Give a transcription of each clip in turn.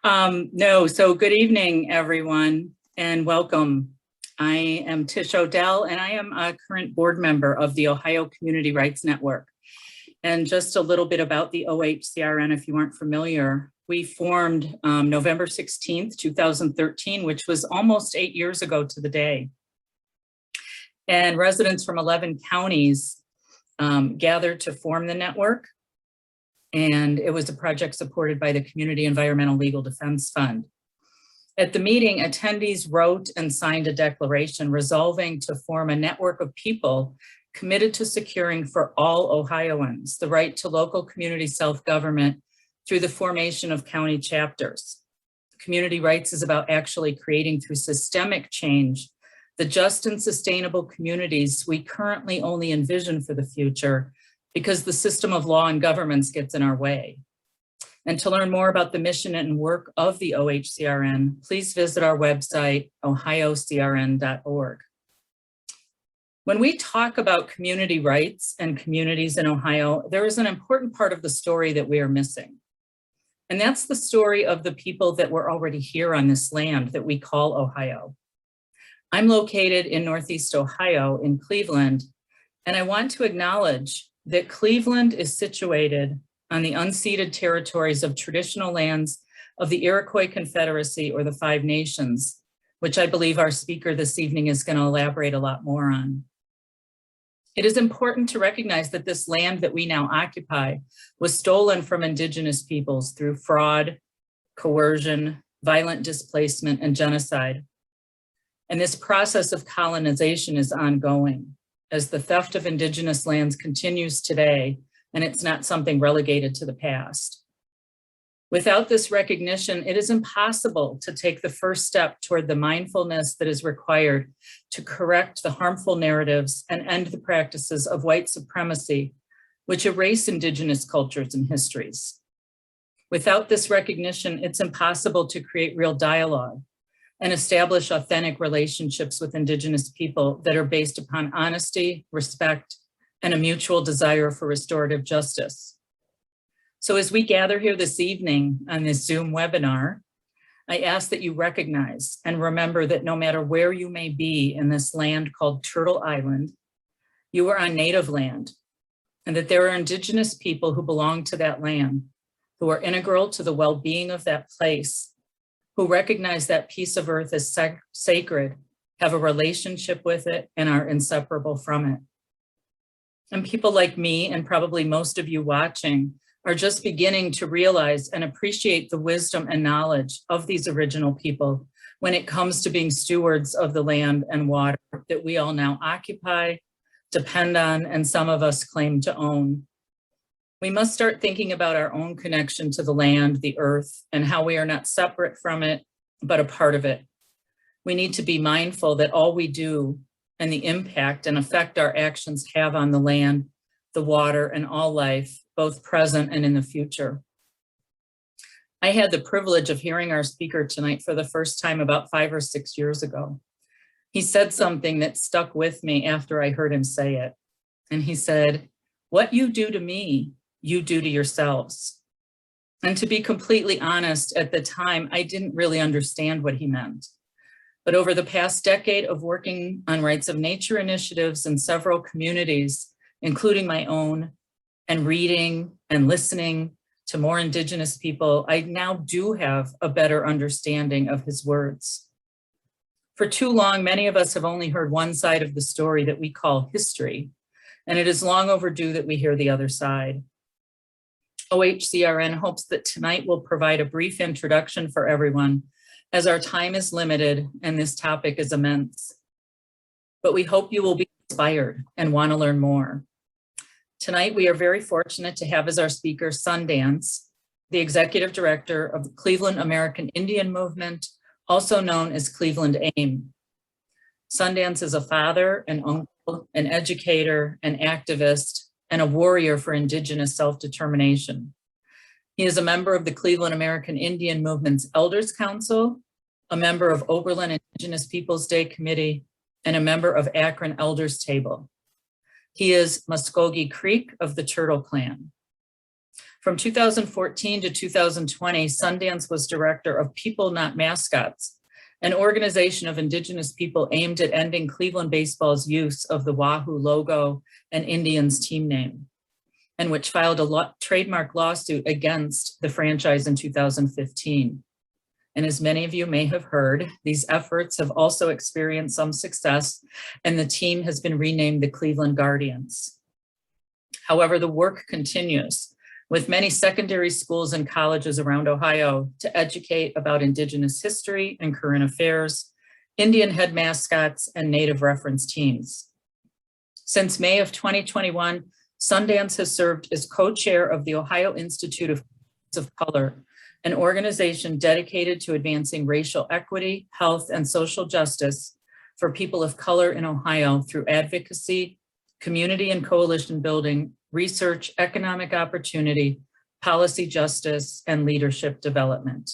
No, so good evening, everyone, and welcome. I am Tish Odell, and I am a current board member of the Ohio Community Rights Network. And just a little bit about the OHCRN, if you aren't familiar, we formed November 16th, 2013, which was almost 8 years ago to the day. And residents from 11 counties gathered to form the network. And it was a project supported by the Community Environmental Legal Defense Fund. At the meeting, attendees wrote and signed a declaration resolving to form a network of people committed to securing for all Ohioans the right to local community self-government through the formation of county chapters. Community rights is about actually creating through systemic change the just and sustainable communities we currently only envision for the future because the system of law and governments gets in our way. And to learn more about the mission and work of the OHCRN, please visit our website, ohiocrn.org. When we talk about community rights and communities in Ohio, there is an important part of the story that we are missing. And that's the story of the people that were already here on this land that we call Ohio. I'm located in Northeast Ohio in Cleveland, and I want to acknowledge that Cleveland is situated on the unceded territories of traditional lands of the Iroquois Confederacy, or the Five Nations, which I believe our speaker this evening is going to elaborate a lot more on. It is important to recognize that this land that we now occupy was stolen from Indigenous peoples through fraud, coercion, violent displacement, and genocide. And this process of colonization is ongoing, as the theft of Indigenous lands continues today, and it's not something relegated to the past. Without this recognition, it is impossible to take the first step toward the mindfulness that is required to correct the harmful narratives and end the practices of white supremacy, which erase Indigenous cultures and histories. Without this recognition, it's impossible to create real dialogue and establish authentic relationships with Indigenous people that are based upon honesty, respect, and a mutual desire for restorative justice. So as we gather here this evening on this Zoom webinar, I ask that you recognize and remember that no matter where you may be in this land called Turtle Island, you are on native land, and that there are Indigenous people who belong to that land, who are integral to the well-being of that place, who recognize that piece of earth as sacred, have a relationship with it, and are inseparable from it. And people like me, and probably most of you watching, are just beginning to realize and appreciate the wisdom and knowledge of these original people when it comes to being stewards of the land and water that we all now occupy, depend on, and some of us claim to own. We must start thinking about our own connection to the land, the earth, and how we are not separate from it, but a part of it. We need to be mindful that all we do and the impact and effect our actions have on the land, the water, and all life, both present and in the future. I had the privilege of hearing our speaker tonight for the first time about 5 or 6 years ago. He said something that stuck with me after I heard him say it. And he said, "What you do to me, you do to yourselves." And to be completely honest, at the time, I didn't really understand what he meant. But over the past decade of working on rights of nature initiatives in several communities, including my own, and reading and listening to more Indigenous people, I now do have a better understanding of his words. For too long, many of us have only heard one side of the story that we call history, and it is long overdue that we hear the other side. OHCRN hopes that tonight will provide a brief introduction for everyone, as our time is limited and this topic is immense. But we hope you will be inspired and want to learn more. Tonight, we are very fortunate to have as our speaker Sundance, the executive director of the Cleveland American Indian Movement, also known as Cleveland AIM. Sundance is a father, an uncle, an educator, an activist, and a warrior for Indigenous self-determination. He is a member of the Cleveland American Indian Movement's Elders Council, a member of Oberlin Indigenous Peoples Day Committee, and a member of Akron Elders Table. He is Muskogee Creek of the Turtle Clan. From 2014 to 2020, Sundance was director of People Not Mascots, an organization of Indigenous people aimed at ending Cleveland baseball's use of the Wahoo logo and Indians team name, and which filed a trademark lawsuit against the franchise in 2015. And as many of you may have heard, these efforts have also experienced some success, and the team has been renamed the Cleveland Guardians. However, the work continues, with many secondary schools and colleges around Ohio to educate about Indigenous history and current affairs, Indian head mascots, and Native reference teams. Since May of 2021, Sundance has served as co-chair of the Ohio Institute of Color, an organization dedicated to advancing racial equity, health, and social justice for people of color in Ohio through advocacy, community and coalition building, research, economic opportunity, policy justice, and leadership development.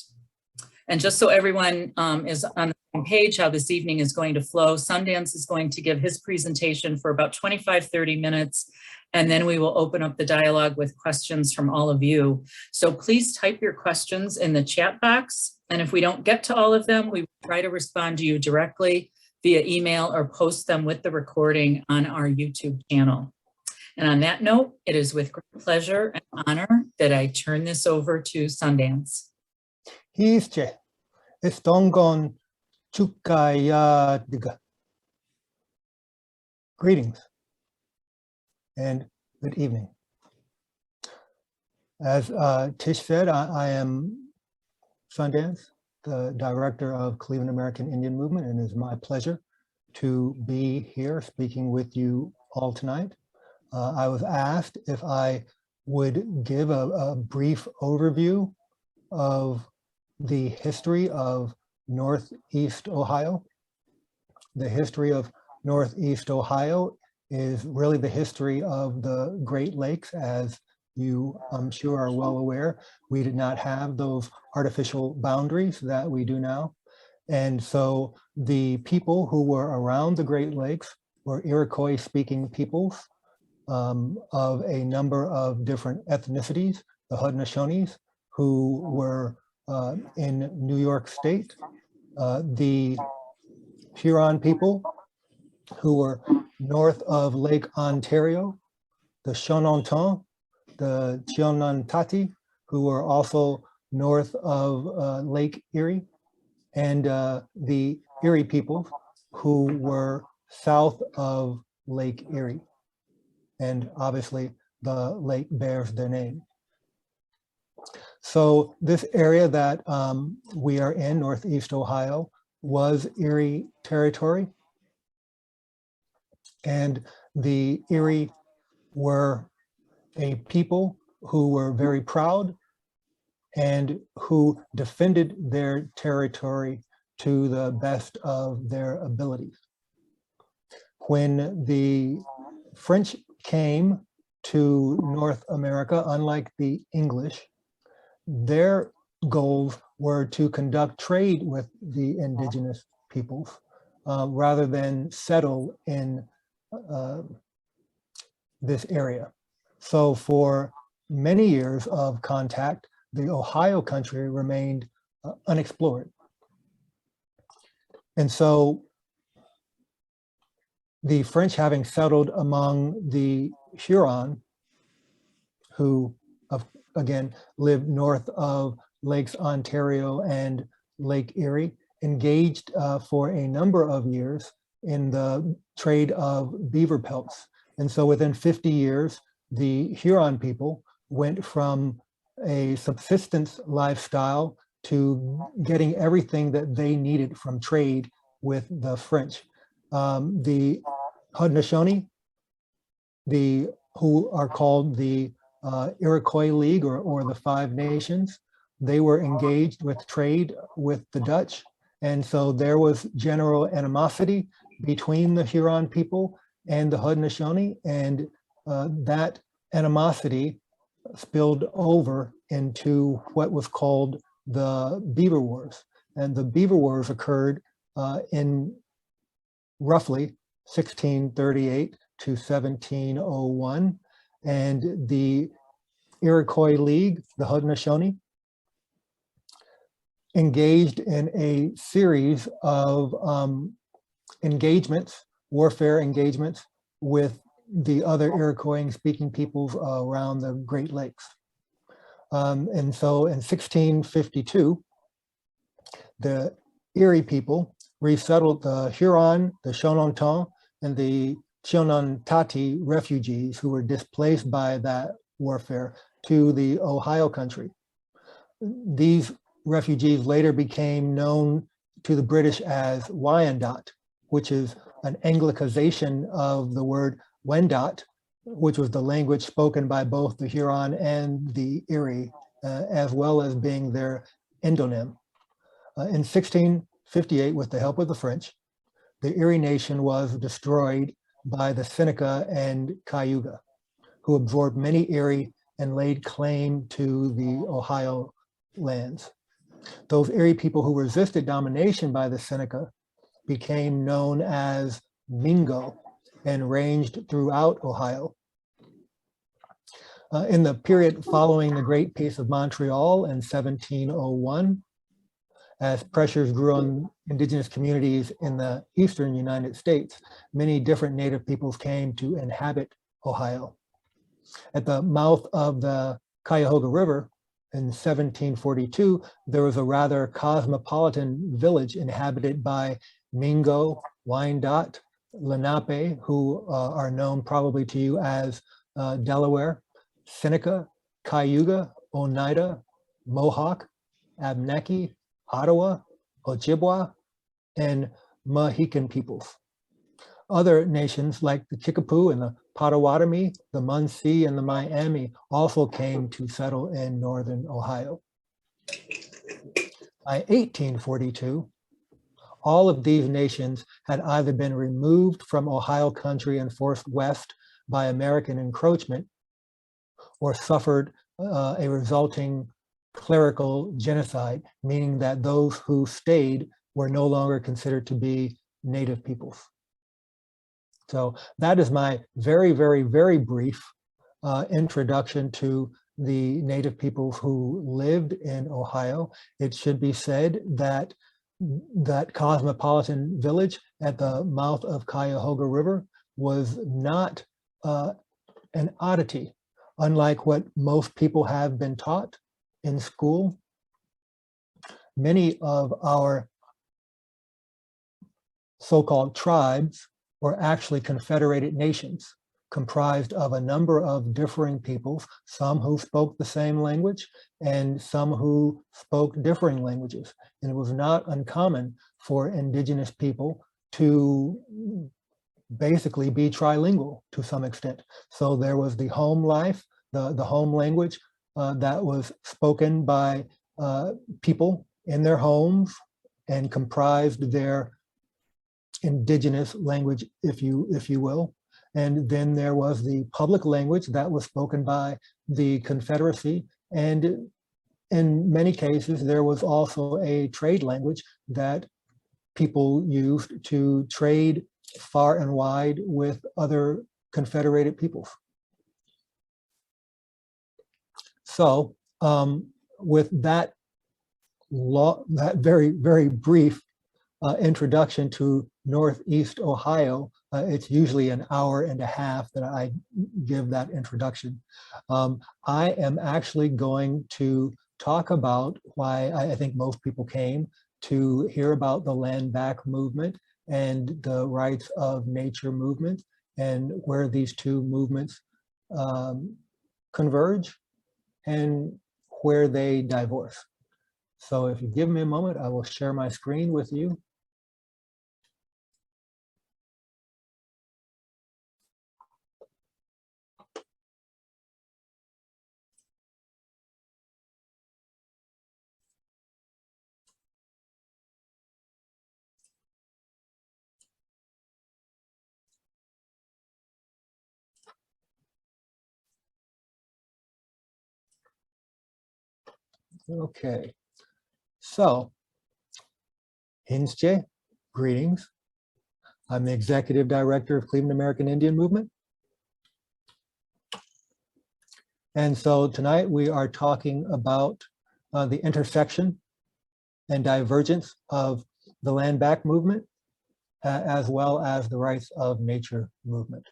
And just so everyone is on the same page how this evening is going to flow, Sundance is going to give his presentation for about 25-30 minutes, and then we will open up the dialogue with questions from all of you. So please type your questions in the chat box, and if we don't get to all of them, we will try to respond to you directly via email or post them with the recording on our YouTube channel. And on that note, it is with great pleasure and honor that I turn this over to Sundance. Hische, estongon chukayadiga. Greetings and good evening. As Tish said, I am Sundance, the director of Cleveland American Indian Movement, and it is my pleasure to be here speaking with you all tonight. I was asked if I would give a brief overview of the history of Northeast Ohio. The history of Northeast Ohio is really the history of the Great Lakes. As you, I'm sure, are well aware, we did not have those artificial boundaries that we do now. And so the people who were around the Great Lakes were Iroquois-speaking peoples of a number of different ethnicities, the Haudenosaunees, who were in New York State, the Huron people, who were north of Lake Ontario, the Shononton, the Chionantati, who were also north of Lake Erie, and the Erie people, who were south of Lake Erie. And obviously the lake bears their name. So this area that we are in, Northeast Ohio, was Erie territory. And the Erie were a people who were very proud and who defended their territory to the best of their abilities. When the French came to North America, unlike the English, their goals were to conduct trade with the indigenous peoples rather than settle in this area. So for many years of contact, the Ohio country remained unexplored. And so the French, having settled among the Huron, who again lived north of Lakes Ontario and Lake Erie, engaged for a number of years in the trade of beaver pelts. And so within 50 years, the Huron people went from a subsistence lifestyle to getting everything that they needed from trade with the French. The Haudenosaunee, who are called the Iroquois League or the Five Nations, they were engaged with trade with the Dutch. And so there was general animosity between the Huron people and the Haudenosaunee, and that animosity spilled over into what was called the Beaver Wars. And the Beaver Wars occurred in roughly 1638 to 1701. And the Iroquois League, the Haudenosaunee, engaged in a series of engagements, warfare engagements with the other Iroquois speaking peoples around the Great Lakes. And so in 1652, the Erie people resettled the Huron, the Shononton, and the Chonontaty refugees who were displaced by that warfare to the Ohio country. These refugees later became known to the British as Wyandot, which is an Anglicization of the word Wendat, which was the language spoken by both the Huron and the Erie, as well as being their endonym. In 1658, with the help of the French, the Erie Nation was destroyed by the Seneca and Cayuga, who absorbed many Erie and laid claim to the Ohio lands. Those Erie people who resisted domination by the Seneca became known as Mingo and ranged throughout Ohio. In the period following the Great Peace of Montreal in 1701, as pressures grew on indigenous communities in the eastern United States, many different Native peoples came to inhabit Ohio. At the mouth of the Cuyahoga River in 1742, there was a rather cosmopolitan village inhabited by Mingo, Wyandot, Lenape, who are known probably to you as Delaware, Seneca, Cayuga, Oneida, Mohawk, Abnaki, Ottawa, Ojibwa, and Mohican peoples. Other nations like the Kickapoo and the Potawatomi, the Munsee, and the Miami also came to settle in northern Ohio. By 1842, all of these nations had either been removed from Ohio country and forced west by American encroachment, or suffered a resulting clerical genocide, meaning that those who stayed were no longer considered to be Native peoples. So that is my very, very, very brief introduction to the Native peoples who lived in Ohio. It should be said that that cosmopolitan village at the mouth of Cuyahoga River was not an oddity, unlike what most people have been taught in school. Many of our so-called tribes were actually confederated nations comprised of a number of differing peoples, some who spoke the same language and some who spoke differing languages. And it was not uncommon for indigenous people to basically be trilingual to some extent. So there was the home life, the home language that was spoken by people in their homes and comprised their indigenous language, if you will. And then there was the public language that was spoken by the Confederacy. And in many cases, there was also a trade language that people used to trade far and wide with other confederated peoples. So with that very, very brief introduction to Northeast Ohio, it's usually an hour and a half that I give that introduction. I am actually going to talk about why I think most people came to hear about the land back movement and the rights of nature movement, and where these two movements converge and where they divorce. So if you give me a moment, I will share my screen with you. Okay, so Hinsche, greetings. I'm the Executive Director of Cleveland American Indian Movement. And so tonight we are talking about the intersection and divergence of the land back movement, as well as the rights of nature movement.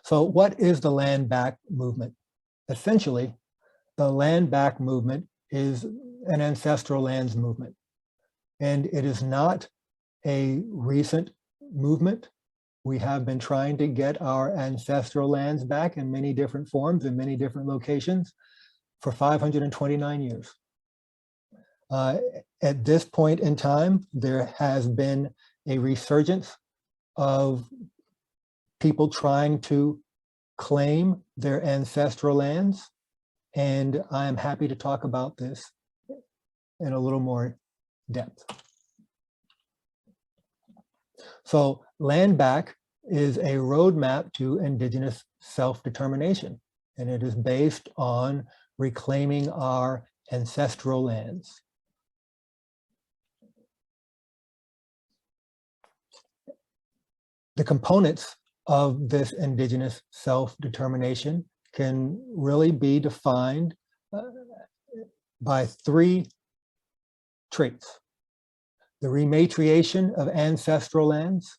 So what is the land back movement? Essentially, the land back movement is an ancestral lands movement, and it is not a recent movement. We have been trying to get our ancestral lands back in many different forms, in many different locations for 529 years. At this point in time, there has been a resurgence of people trying to claim their ancestral lands, and I am happy to talk about this in a little more depth. So land back is a roadmap to Indigenous self-determination, and it is based on reclaiming our ancestral lands. The components of this Indigenous self-determination can really be defined by three traits: the rematriation of ancestral lands,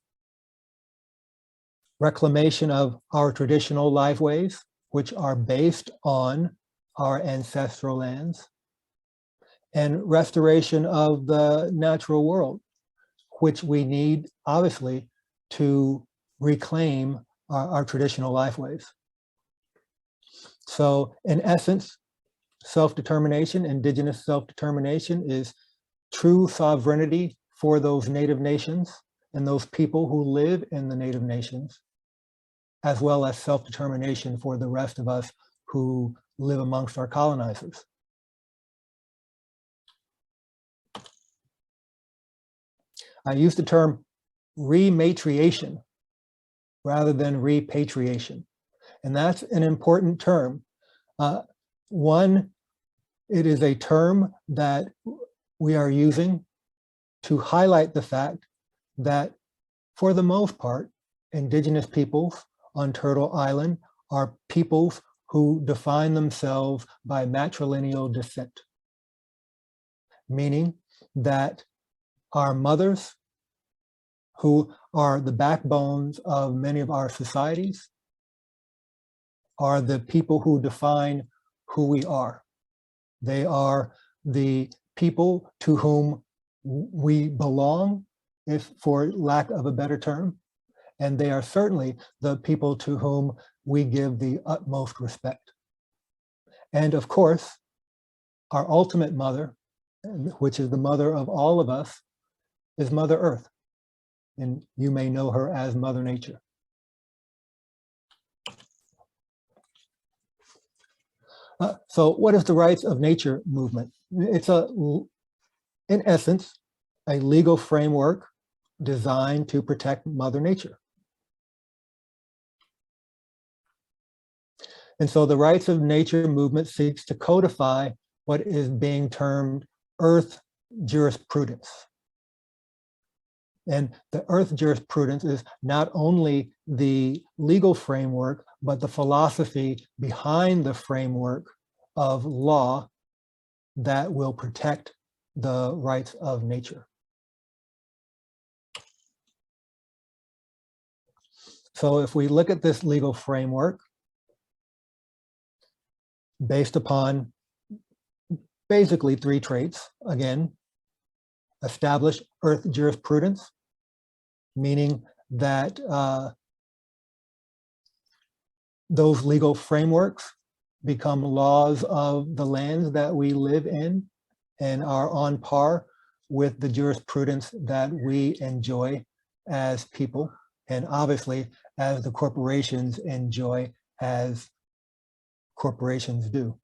reclamation of our traditional lifeways, which are based on our ancestral lands, and restoration of the natural world, which we need, obviously, to reclaim our traditional lifeways. So in essence, self-determination, Indigenous self-determination, is true sovereignty for those native nations and those people who live in the native nations, as well as self-determination for the rest of us who live amongst our colonizers. I use the term rematriation rather than repatriation, and that's an important term. One, it is a term that we are using to highlight the fact that, for the most part, Indigenous peoples on Turtle Island are peoples who define themselves by matrilineal descent, meaning that our mothers, who are the backbones of many of our societies, are the people who define who we are. They are the people to whom we belong, if for lack of a better term, and they are certainly the people to whom we give the utmost respect. And of course, our ultimate mother, which is the mother of all of us, is Mother Earth, and you may know her as Mother Nature. So what is the rights of nature movement? It's in essence, a legal framework designed to protect Mother Nature. And so the rights of nature movement seeks to codify what is being termed earth jurisprudence. And the earth jurisprudence is not only the legal framework, but the philosophy behind the framework of law that will protect the rights of nature. So if we look at this legal framework, based upon basically three traits, again, establish earth jurisprudence, meaning that those legal frameworks become laws of the lands that we live in and are on par with the jurisprudence that we enjoy as people, and obviously as the corporations enjoy as corporations do.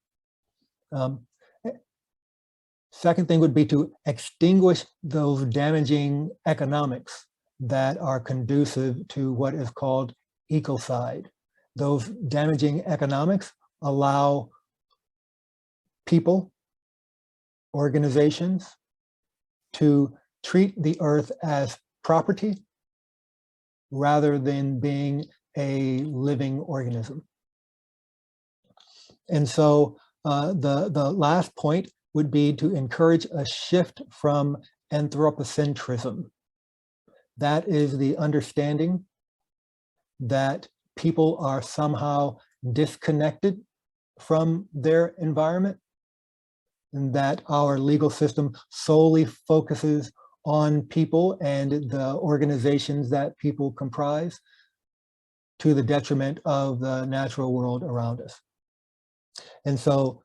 Second thing would be to extinguish those damaging economics that are conducive to what is called ecocide. Those damaging economics allow people, organizations, to treat the earth as property rather than being a living organism. And so the last point would be to encourage a shift from anthropocentrism. That is the understanding that people are somehow disconnected from their environment, and that our legal system solely focuses on people and the organizations that people comprise, to the detriment of the natural world around us. And so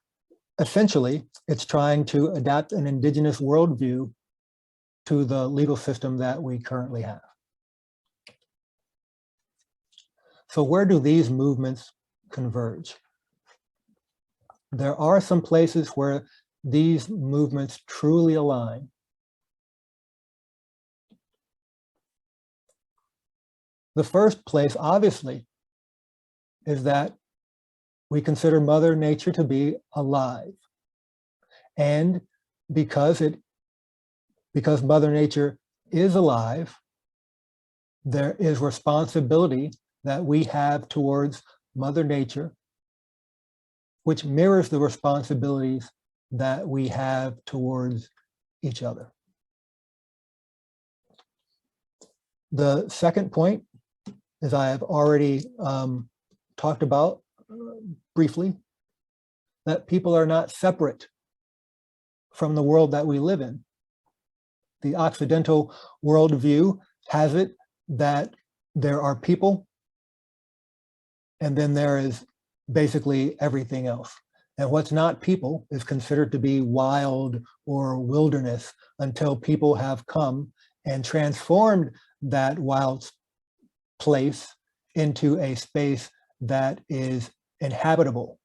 essentially, it's trying to adapt an indigenous worldview to the legal system that we currently have. So where do these movements converge? There are some places where these movements truly align. The first place, obviously, is that we consider Mother Nature to be alive. And because Mother Nature is alive, there is responsibility that we have towards Mother Nature, which mirrors the responsibilities that we have towards each other. The second point, as I have already talked about briefly, that people are not separate from the world that we live in. The Occidental worldview has it that there are people, and then there is basically everything else. And what's not people is considered to be wild or wilderness until people have come and transformed that wild place into a space that is inhabitable,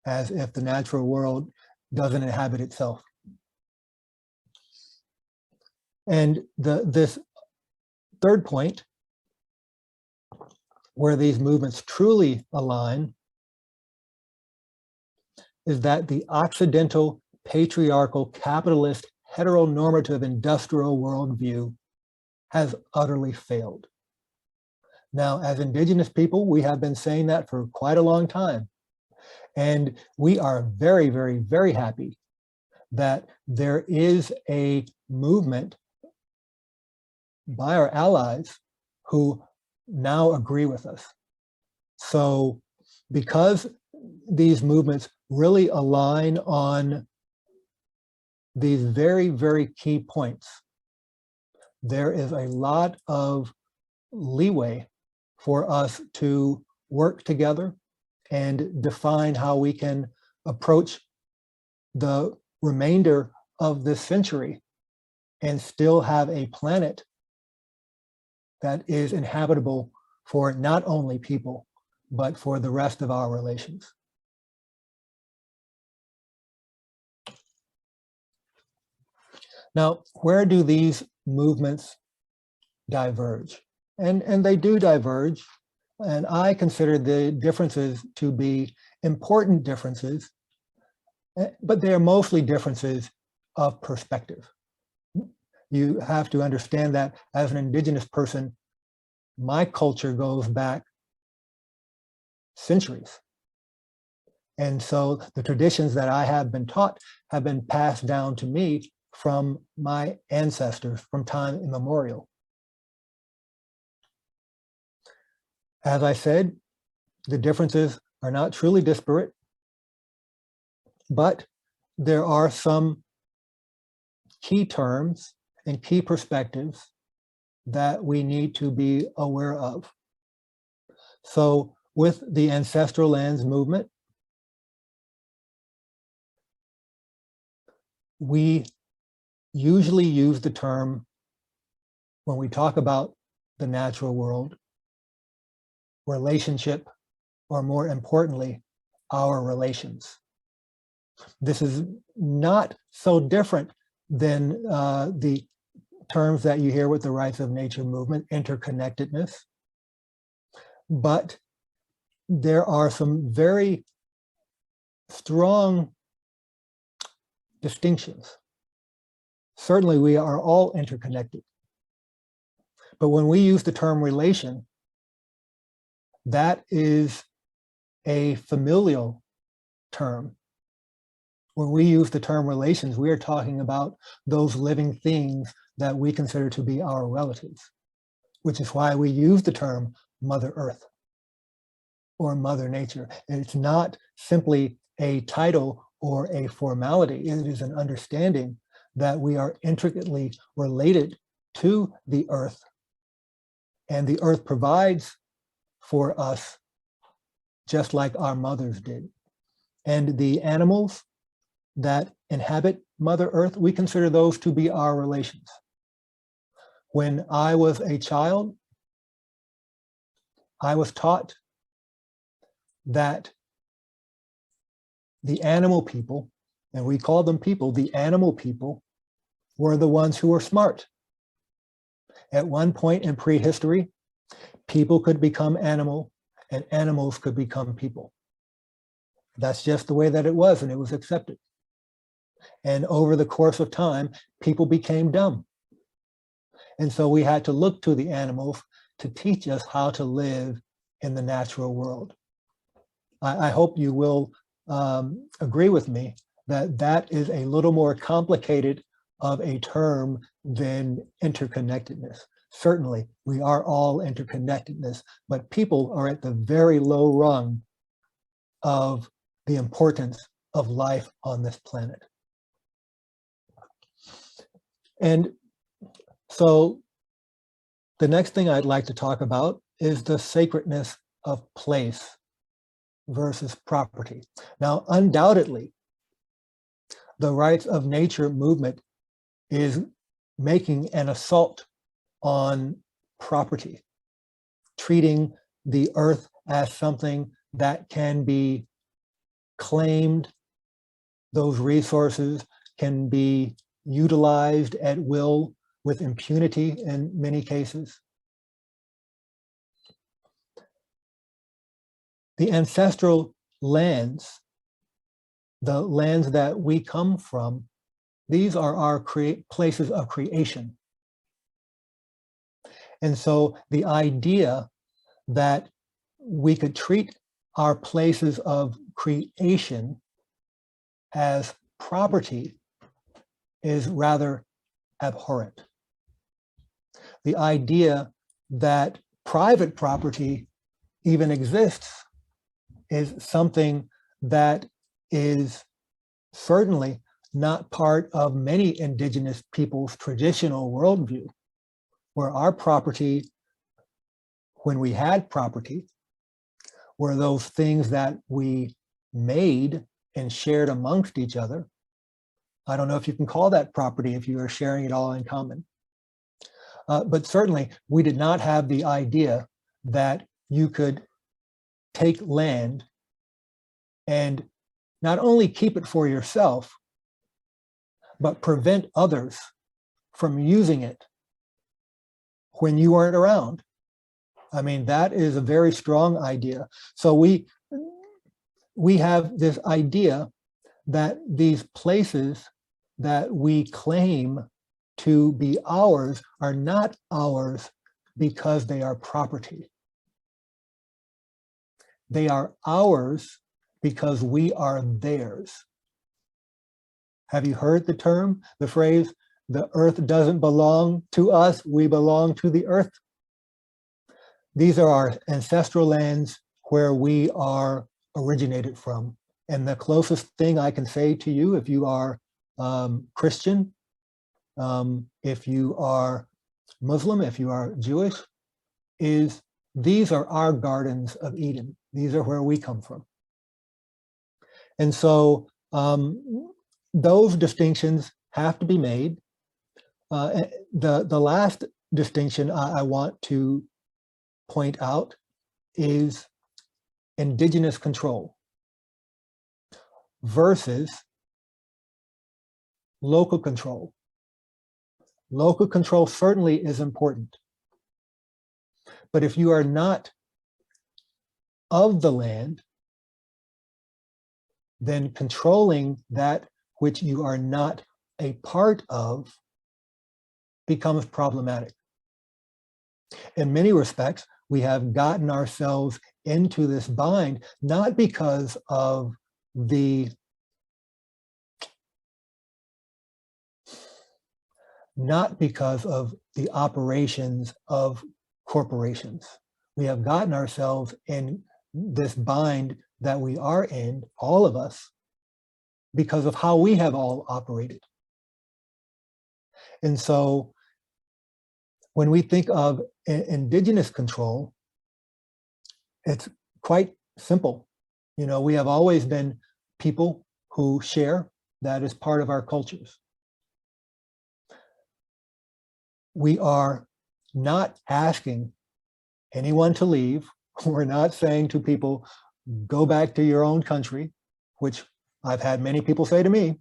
as if the natural world doesn't inhabit itself. And this third point, where these movements truly align, is that the Occidental patriarchal capitalist heteronormative industrial worldview has utterly failed. Now, as Indigenous people, we have been saying that for quite a long time. And we are very, very, very happy that there is a movement by our allies who now agree with us. So because these movements really align on these very, very key points, there is a lot of leeway for us to work together and define how we can approach the remainder of this century and still have a planet that is inhabitable for not only people, but for the rest of our relations. Now, where do these movements diverge? And they do diverge, and I consider the differences to be important differences, but they are mostly differences of perspective. You have to understand that as an Indigenous person, my culture goes back centuries. And so the traditions that I have been taught have been passed down to me from my ancestors from time immemorial. As I said, the differences are not truly disparate, but there are some key terms and key perspectives that we need to be aware of. So with the ancestral lands movement, we usually use the term, when we talk about the natural world, relationship, or more importantly, our relations. This is not so different than the terms that you hear with the rights of nature movement, interconnectedness. But there are some very strong distinctions. Certainly, we are all interconnected. But when we use the term relation, that is a familial term. When we use the term relations, we are talking about those living things that we consider to be our relatives, which is why we use the term Mother Earth or Mother Nature. And it's not simply a title or a formality. It is an understanding that we are intricately related to the earth, and the earth provides for us just like our mothers did. And the animals that inhabit Mother Earth, we consider those to be our relations. When I was a child, I was taught that the animal people, and we call them people, the animal people were the ones who were smart. At one point in prehistory, people could become animal and animals could become people. That's just the way that it was, and it was accepted. And over the course of time, people became dumb. And so we had to look to the animals to teach us how to live in the natural world. I hope you will agree with me that that is a little more complicated of a term than interconnectedness. Certainly, we are all interconnectedness, but people are at the very low rung of the importance of life on this planet. And so the next thing I'd like to talk about is the sacredness of place versus property. Now, undoubtedly, the rights of nature movement is making an assault on property, treating the earth as something that can be claimed. Those resources can be utilized at will with impunity in many cases. The ancestral lands, the lands that we come from, these are our places of creation. And so the idea that we could treat our places of creation as property is rather abhorrent. The idea that private property even exists is something that is certainly not part of many indigenous people's traditional worldview, where our property, when we had property, were those things that we made and shared amongst each other. I don't know if you can call that property if you are sharing it all in common. But certainly we did not have the idea that you could take land and not only keep it for yourself, but prevent others from using it when you weren't around. I mean, that is a very strong idea. So we have this idea that these places that we claim to be ours are not ours because they are property. They are ours because we are theirs. Have you heard the term, the phrase, the earth doesn't belong to us, we belong to the earth? These are our ancestral lands where we are originated from. And the closest thing I can say to you, if you are Christian, if you are Muslim, if you are Jewish, is these are our gardens of Eden. These are where we come from. And so those distinctions have to be made. The last distinction I want to point out is indigenous control versus local control. Local control certainly is important. But if you are not of the land, then controlling that which you are not a part of becomes problematic. In many respects, we have gotten ourselves into this bind, not because of not because of the operations of corporations. We have gotten ourselves in this bind that we are in, all of us, because of how we have all operated. And so when we think of indigenous control, it's quite simple. You know, we have always been people who share. That is part of our cultures. We are not asking anyone to leave. We're not saying to people, go back to your own country, which I've had many people say to me.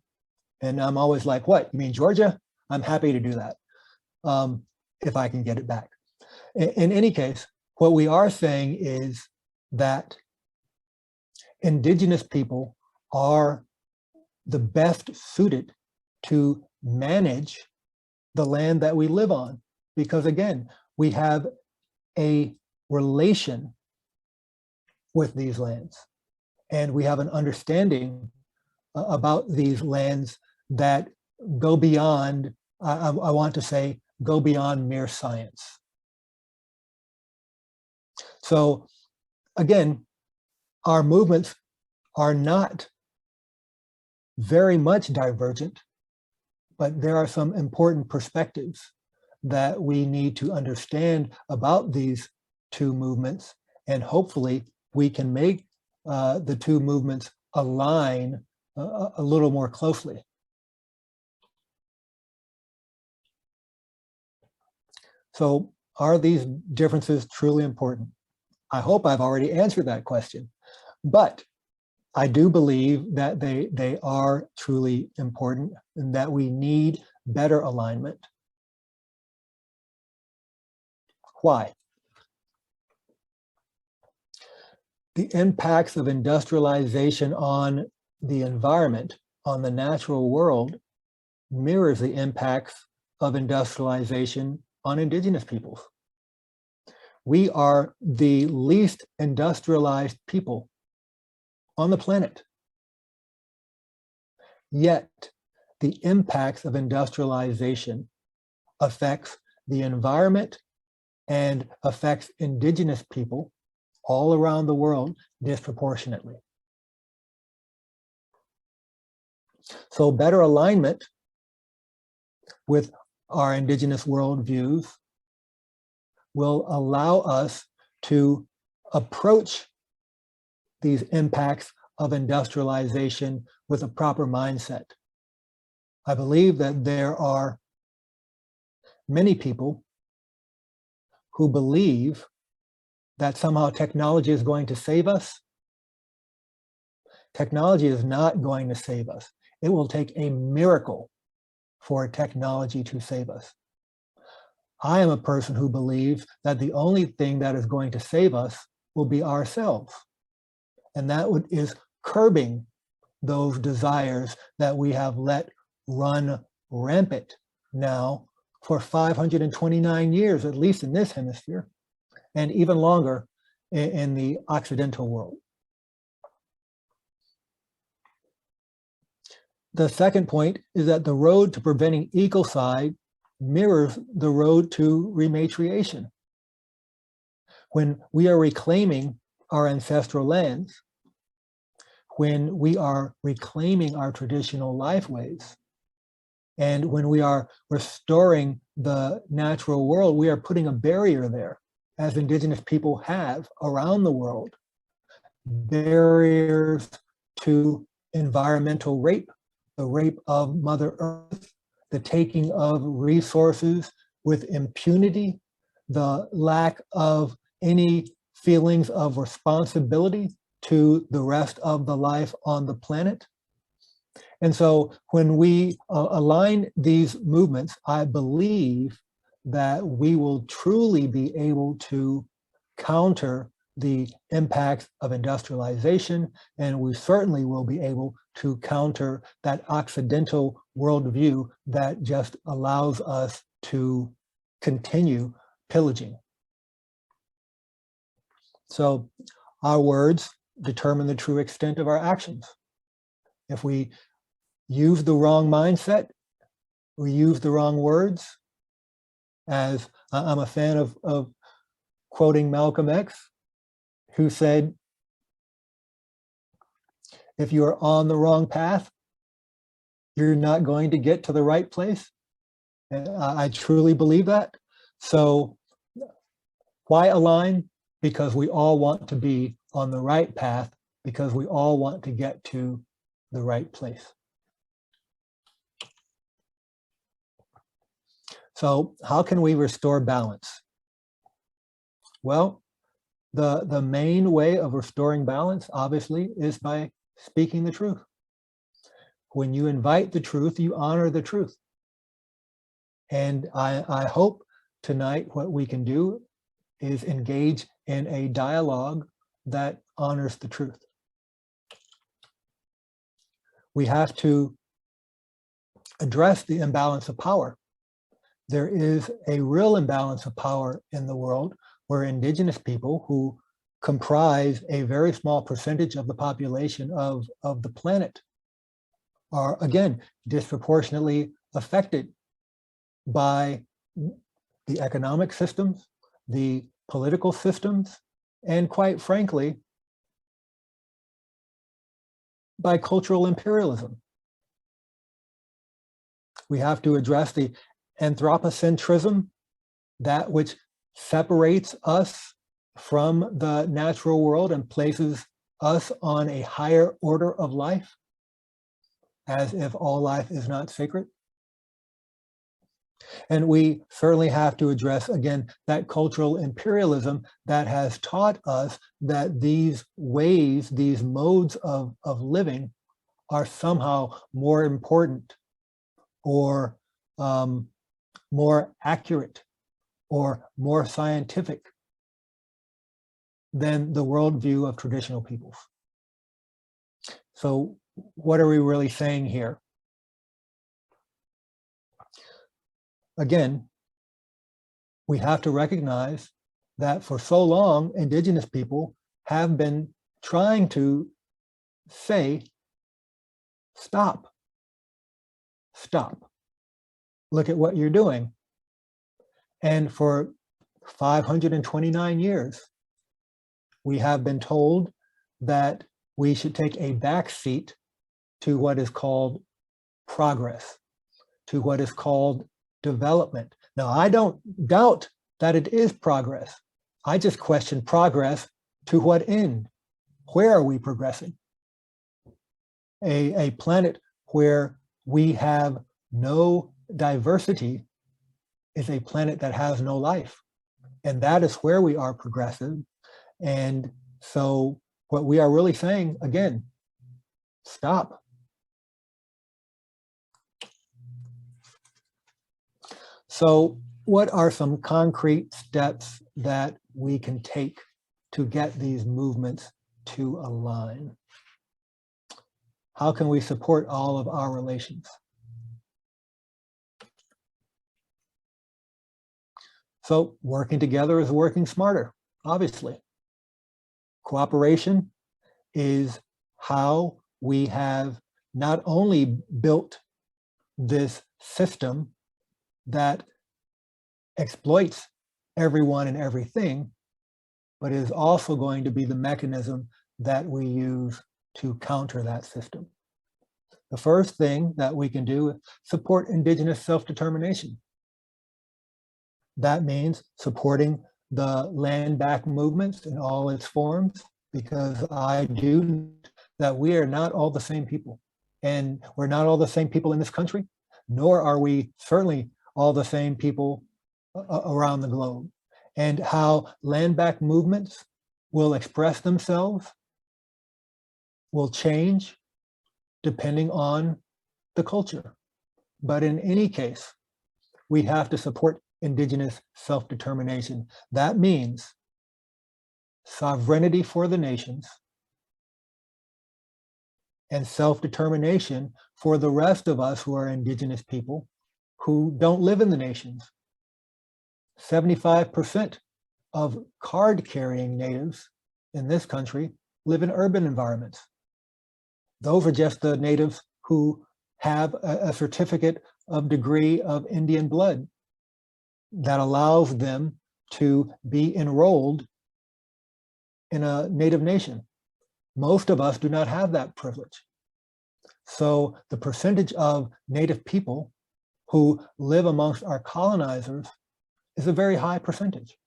And I'm always like, what, you mean Georgia? I'm happy to do that if I can get it back. In any case, what we are saying is that indigenous people are the best suited to manage the land that we live on, because again, we have a relation with these lands, and we have an understanding about these lands that go beyond, I want to say, go beyond mere science. So again, our movements are not very much divergent, but there are some important perspectives that we need to understand about these two movements, and hopefully we can make the two movements align a little more closely. So are these differences truly important? I hope I've already answered that question, but I do believe that they are truly important and that we need better alignment. Why? The impacts of industrialization on the environment, on the natural world, mirrors the impacts of industrialization on indigenous peoples. We are the least industrialized people on the planet. Yet the impacts of industrialization affects the environment and affects indigenous people all around the world disproportionately. So better alignment with our indigenous worldviews will allow us to approach these impacts of industrialization with a proper mindset. I believe that there are many people who believe that somehow technology is going to save us. Technology is not going to save us. It will take a miracle for technology to save us. I am a person who believes that the only thing that is going to save us will be ourselves. And that is curbing those desires that we have let run rampant now for 529 years, at least in this hemisphere, and even longer in the Occidental world. The second point is that the road to preventing ecocide mirrors the road to rematriation. When we are reclaiming our ancestral lands, when we are reclaiming our traditional lifeways, and when we are restoring the natural world, we are putting a barrier there, as indigenous people have around the world. Barriers to environmental rape, the rape of Mother Earth, the taking of resources with impunity, the lack of any feelings of responsibility to the rest of the life on the planet. And so when we align these movements, I believe that we will truly be able to counter the impacts of industrialization, and we certainly will be able to counter that Occidental worldview that just allows us to continue pillaging. So our words determine the true extent of our actions. If we use the wrong mindset, we use the wrong words, as I'm a fan of quoting Malcolm X, who said, if you're on the wrong path, you're not going to get to the right place. And I truly believe that. So why align? Because we all want to be on the right path, because we all want to get to the right place. So how can we restore balance? Well, the main way of restoring balance, obviously, is by speaking the truth. When you invite the truth, you honor the truth. And I hope tonight what we can do is engage in a dialogue that honors the truth. We have to address the imbalance of power. There is a real imbalance of power in the world where Indigenous people, who comprise a very small percentage of the population of the planet, are, again, disproportionately affected by the economic systems, the political systems, and quite frankly, by cultural imperialism. We have to address the anthropocentrism, that which separates us from the natural world and places us on a higher order of life, as if all life is not sacred. And we certainly have to address, again, that cultural imperialism that has taught us that these ways, these modes of living are somehow more important or more accurate or more scientific than the worldview of traditional peoples. So what are we really saying here? Again, we have to recognize that for so long, Indigenous people have been trying to say, stop, stop, look at what you're doing. And for 529 years, we have been told that we should take a back seat to what is called progress, to what is called development. Now, I don't doubt that it is progress. I just question progress to what end? Where are we progressing? A planet where we have no diversity is a planet that has no life. And that is where we are progressive. And so what we are really saying, again, stop. So what are some concrete steps that we can take to get these movements to align? How can we support all of our relations? So working together is working smarter, obviously. Cooperation is how we have not only built this system that exploits everyone and everything, but is also going to be the mechanism that we use to counter that system. The first thing that we can do is support Indigenous self-determination. That means supporting the land back movements in all its forms, because I do that we are not all the same people. And we're not all the same people in this country, nor are we certainly all the same people around the globe. And how land back movements will express themselves will change depending on the culture. But in any case, we have to support Indigenous self-determination. That means sovereignty for the nations and self-determination for the rest of us who are Indigenous people who don't live in the nations. 75% of card-carrying natives in this country live in urban environments. Those are just the natives who have a certificate of degree of Indian blood that allows them to be enrolled in a native nation. Most of us do not have that privilege. So the percentage of native people who live amongst our colonizers is a very high percentage.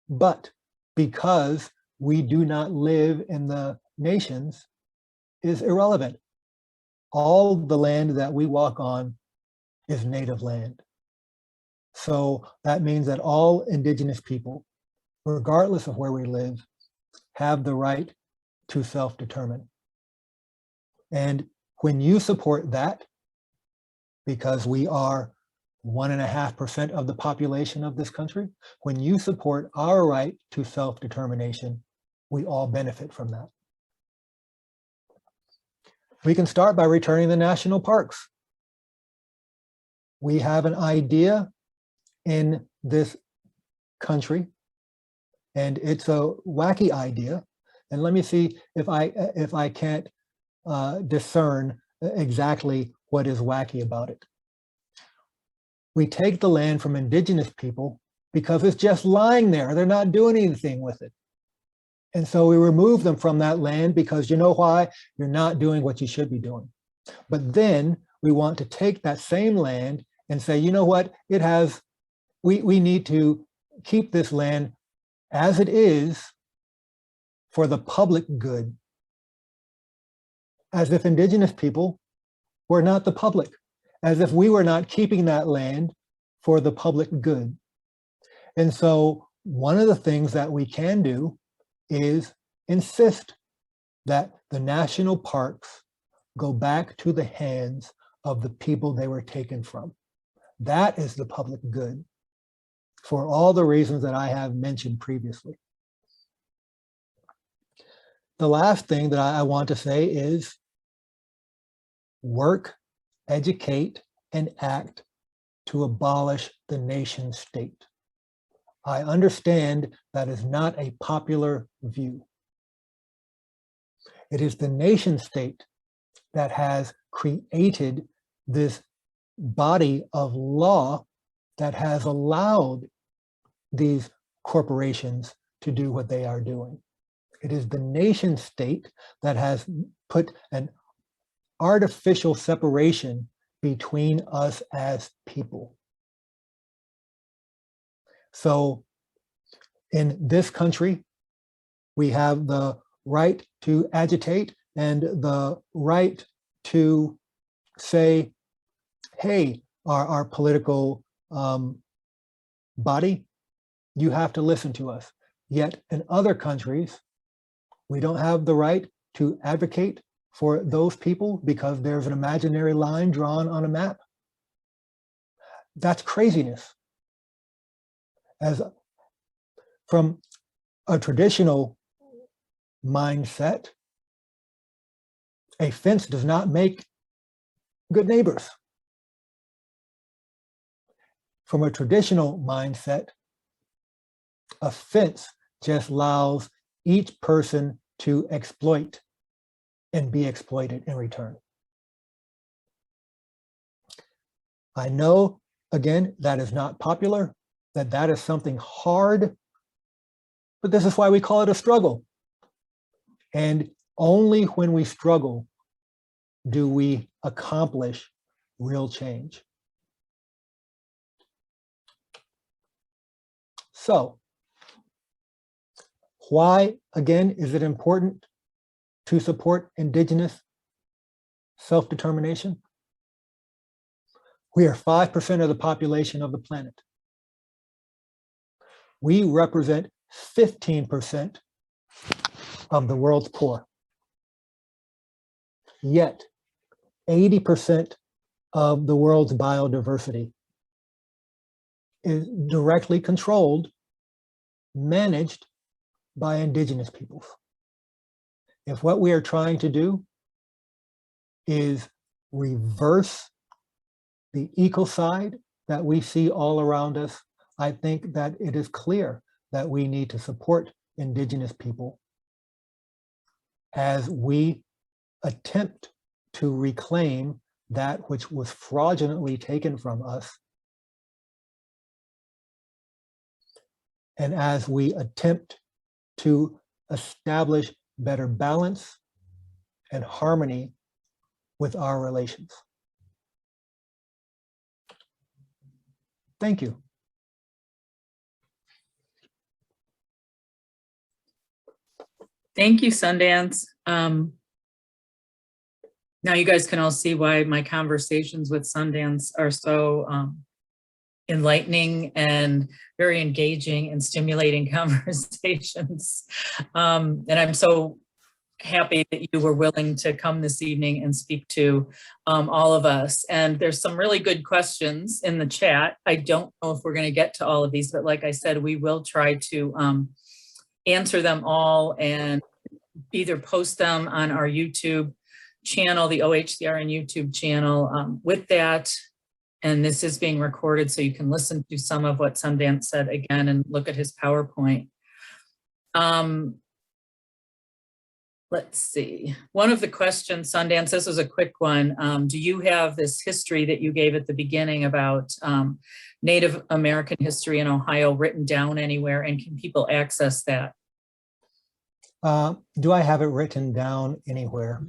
But because we do not live in the nations is irrelevant. All the land that we walk on is native land. So that means that all indigenous people, regardless of where we live, have the right to self-determine. And when you support that, because we are 1.5% of the population of this country, when you support our right to self-determination, we all benefit from that. We can start by returning the national parks. We have an idea in this country, and it's a wacky idea. And let me see if I can't discern exactly what is wacky about it. We take the land from indigenous people because it's just lying there. They're not doing anything with it. And so we remove them from that land because you know why? You're not doing what you should be doing. But then we want to take that same land and say, you know what? It has, we need to keep this land as it is for the public good, as if indigenous people were not the public, as if we were not keeping that land for the public good. And so one of the things that we can do is insist that the national parks go back to the hands of the people they were taken from. That is the public good for all the reasons that I have mentioned previously. The last thing that I want to say is work, educate, and act to abolish the nation state. I understand that is not a popular view. It is the nation state that has created this body of law that has allowed these corporations to do what they are doing. It is the nation state that has put an artificial separation between us as people. So in this country, we have the right to agitate and the right to say, hey, our political body, you have to listen to us. Yet in other countries, we don't have the right to advocate for those people because there's an imaginary line drawn on a map. That's craziness. As from a traditional mindset, a fence does not make good neighbors. From a traditional mindset, a fence just allows each person to exploit and be exploited in return. I know, again, that is not popular, that is something hard, but this is why we call it a struggle. And only when we struggle do we accomplish real change. So, why, again, is it important to support Indigenous self-determination? We are 5% of the population of the planet. We represent 15% of the world's poor. Yet, 80% of the world's biodiversity is directly controlled, managed by indigenous peoples. If what we are trying to do is reverse the ecocide that we see all around us, I think that it is clear that we need to support indigenous people as we attempt to reclaim that which was fraudulently taken from us, and as we attempt to establish better balance and harmony with our relations. Thank you. Thank you, Sundance. Now you guys can all see why my conversations with Sundance are so enlightening and very engaging and stimulating conversations. And I'm so happy that you were willing to come this evening and speak to all of us. And there's some really good questions in the chat. I don't know if we're going to get to all of these, but like I said, we will try to answer them all and either post them on our YouTube channel, the OHCRN YouTube channel with that. And this is being recorded so you can listen to some of what Sundance said again and look at his PowerPoint. Let's see. One of the questions, Sundance, this was a quick one. Do you have this history that you gave at the beginning about Native American history in Ohio written down anywhere, and can people access that? Do I have it written down anywhere?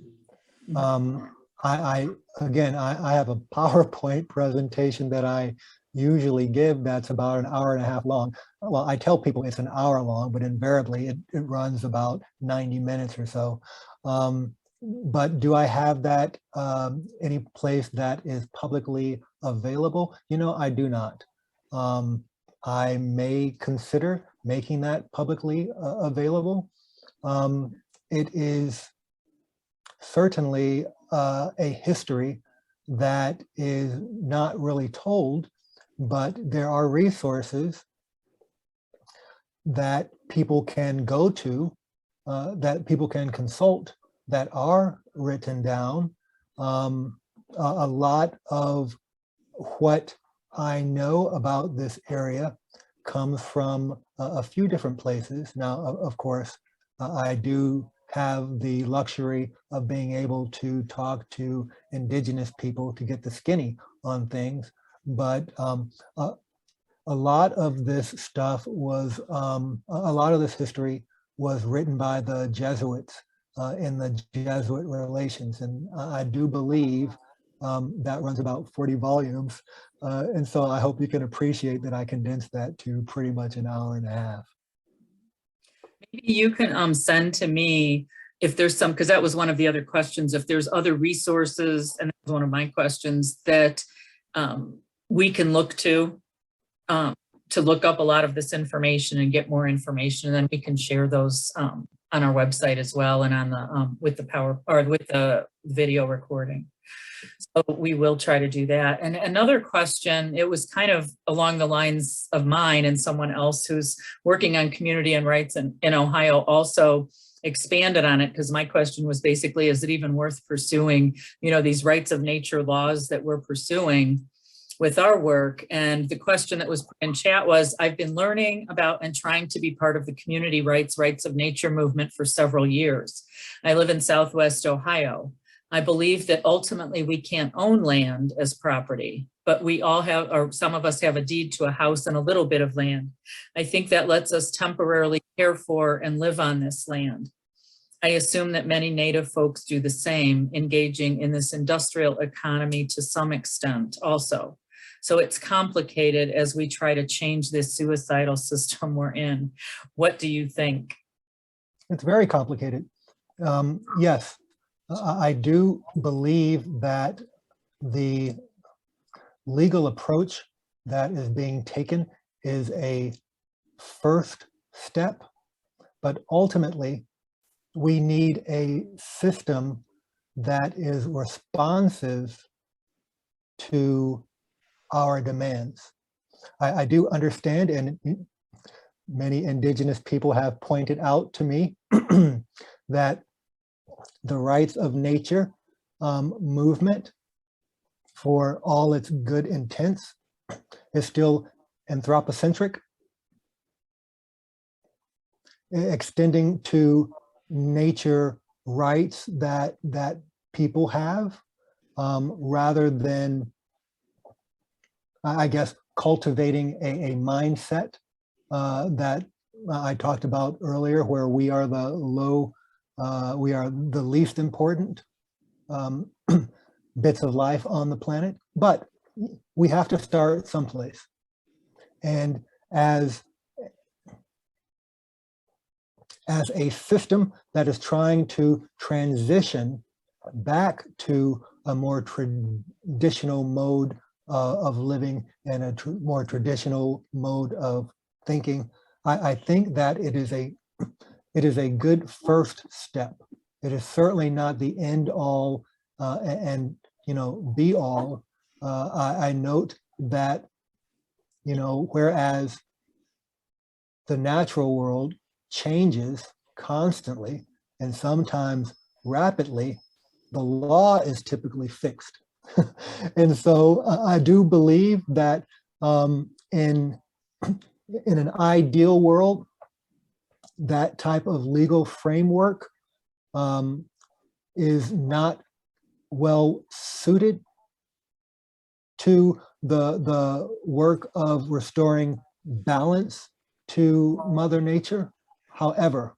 Again, I have a PowerPoint presentation that I usually give that's about an hour and a half long. Well, I tell people it's an hour long, but invariably it runs about 90 minutes or so. But do I have that any place that is publicly available? You know, I do not. I may consider making that publicly available. It is certainly a history that is not really told, but there are resources that people can go to, that people can consult, that are written down. A lot of what I know about this area comes from a few different places. Now, of course, I do have the luxury of being able to talk to Indigenous people to get the skinny on things. But a lot of this stuff was, a lot of this history was written by the Jesuits in the Jesuit relations. And I do believe that runs about 40 volumes. And so I hope you can appreciate that I condensed that to pretty much an hour and a half. Maybe you can send to me if there's some, because that was one of the other questions, if there's other resources, and that was one of my questions, that we can look to look up a lot of this information and get more information, and then we can share those on our website as well, and on the with the video recording. So we will try to do that. And another question, it was kind of along the lines of mine and someone else who's working on community and rights in Ohio also expanded on it, because my question was basically, is it even worth pursuing, you know, these rights of nature laws that we're pursuing with our work? And the question that was put in chat was, I've been learning about and trying to be part of the community rights of nature movement for several years. I live in Southwest Ohio. I believe that ultimately we can't own land as property, but we all have, or some of us have, a deed to a house and a little bit of land. I think that lets us temporarily care for and live on this land. I assume that many Native folks do the same, engaging in this industrial economy to some extent also. So it's complicated as we try to change this suicidal system we're in. What do you think? It's very complicated. Yes, I do believe that the legal approach that is being taken is a first step, but ultimately we need a system that is responsive to our demands. I do understand, and many Indigenous people have pointed out to me that the rights of nature movement, for all its good intents, is still anthropocentric, extending to nature rights that people have, rather than, I guess, cultivating a mindset that I talked about earlier, where we are we are the least important bits of life on the planet. But we have to start someplace. And as a system that is trying to transition back to a more traditional mode of living and a more traditional mode of thinking, I think that it is a good first step. It is certainly not the end all and be all. I note that whereas the natural world changes constantly and sometimes rapidly, the law is typically fixed. And so I do believe that in an ideal world, that type of legal framework is not well suited to the work of restoring balance to Mother Nature. However,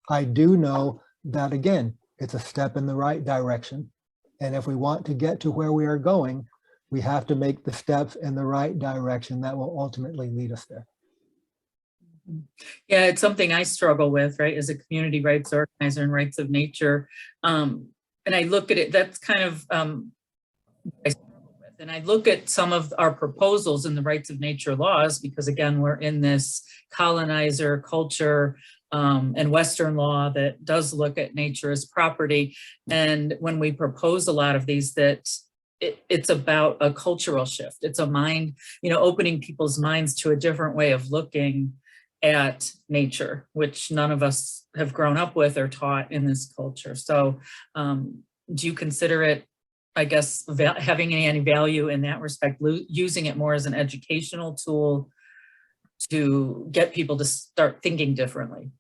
I do know that, again, it's a step in the right direction. And if we want to get to where we are going, we have to make the steps in the right direction that will ultimately lead us there. Yeah, it's something I struggle with, right, as a community rights organizer and rights of nature. And I look at it, that's kind of, I struggle with. And I look at some of our proposals in the rights of nature laws, because again, we're in this colonizer culture and Western law that does look at nature as property. And when we propose a lot of these, that it's about a cultural shift. It's a mind, opening people's minds to a different way of looking at nature, which none of us have grown up with or taught in this culture. So do you consider it, I guess, having any value in that respect, using it more as an educational tool to get people to start thinking differently?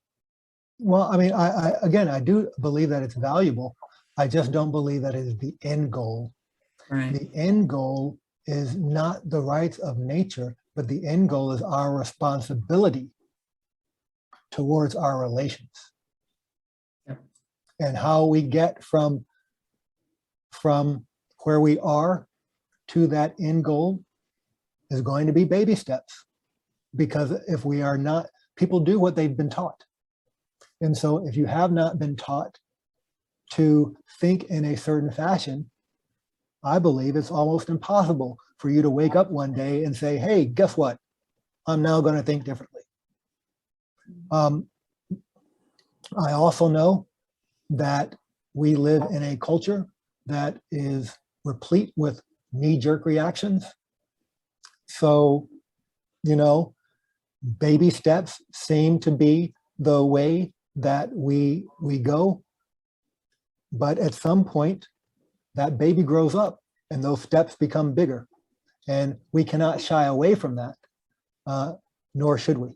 Well, I mean, I do believe that it's valuable. I just don't believe that it is the end goal. Right. The end goal is not the rights of nature, but the end goal is our responsibility towards our relations. Yeah. And how we get from where we are to that end goal is going to be baby steps. Because if we are not, people do what they've been taught. And so if you have not been taught to think in a certain fashion, I believe it's almost impossible for you to wake up one day and say, hey, guess what? I'm now going to think differently. I also know that we live in a culture that is replete with knee-jerk reactions. So, baby steps seem to be the way that we go. But at some point, that baby grows up and those steps become bigger. And we cannot shy away from that, nor should we.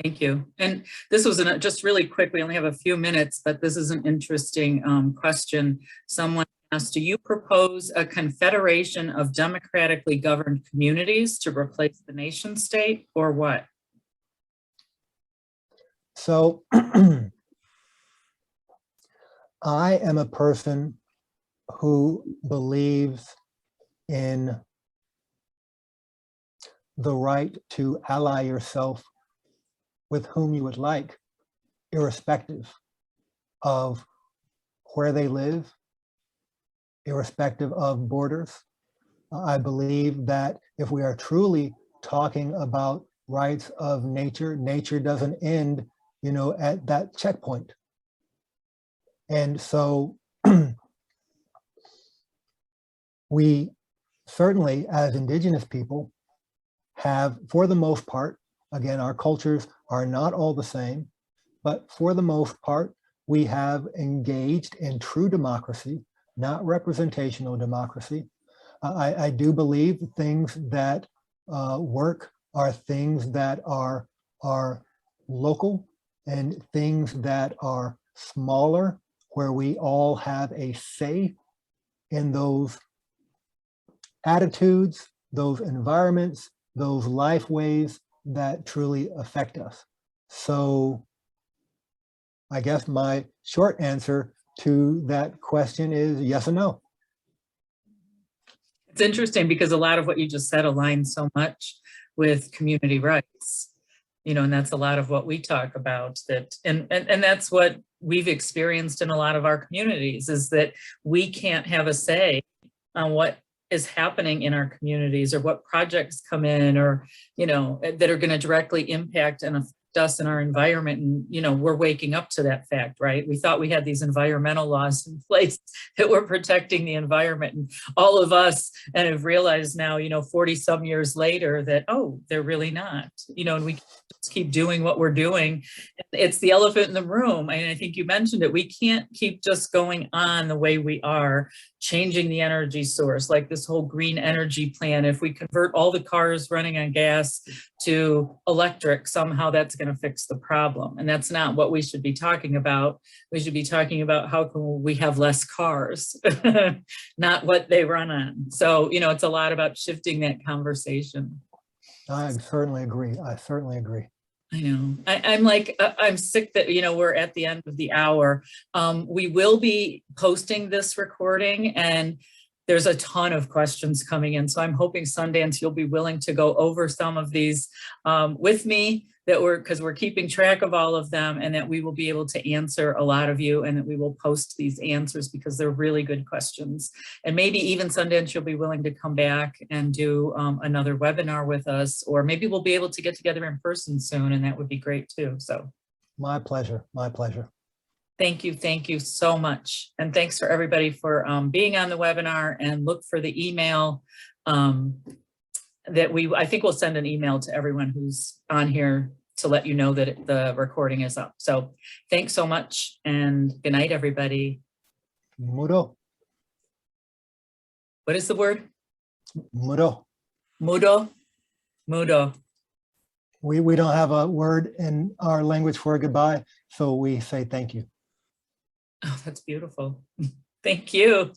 Thank you. And this was just really quick, we only have a few minutes, but this is an interesting question. Someone asked, do you propose a confederation of democratically governed communities to replace the nation state, or what? So I am a person who believes in the right to ally yourself with whom you would like, irrespective of where they live, irrespective of borders. I believe that if we are truly talking about rights of nature, nature doesn't end, at that checkpoint. And so we certainly, as Indigenous people, have, for the most part, again, our cultures are not all the same, but for the most part, we have engaged in true democracy, not representational democracy. I do believe things that work are things that are local and things that are smaller, where we all have a say in those attitudes, those environments, those life ways that truly affect us. So I guess my short answer to that question is yes and no. It's interesting because a lot of what you just said aligns so much with community rights, you know, and that's a lot of what we talk about, that, and that's what we've experienced in a lot of our communities, is that we can't have a say on what is happening in our communities or what projects come in, or, you know, that are going to directly impact and affect us and our environment. And, you know, we're waking up to that fact, right? We thought we had these environmental laws in place that were protecting the environment, and all of us, and have realized now, you know, 40 some years later that, oh, they're really not, you know, and we just keep doing what we're doing. It's the elephant in the room. And I think you mentioned it. We can't keep just going on the way we are, changing the energy source, like this whole green energy plan. If we convert all the cars running on gas to electric, somehow that's going to fix the problem. And that's not what we should be talking about. We should be talking about how can we have less cars, not what they run on. So, you know, it's a lot about shifting that conversation. I certainly agree. I certainly agree. I know. I'm sick that, you know, we're at the end of the hour. We will be posting this recording, and there's a ton of questions coming in. So I'm hoping, Sundance, you'll be willing to go over some of these with me, because we're keeping track of all of them, and that we will be able to answer a lot of you, and that we will post these answers because they're really good questions. And maybe even, Sundance, you'll be willing to come back and do another webinar with us, or maybe we'll be able to get together in person soon, and that would be great too. So my pleasure. My pleasure. Thank you so much. And thanks for everybody for being on the webinar, and look for the email that I think we'll send an email to everyone who's on here to let you know that the recording is up. So thanks so much, and good night, everybody. Mudo. What is the word? Mudo. Mudo. Mudo. We don't have a word in our language for goodbye, so we say thank you. Oh, that's beautiful. Thank you.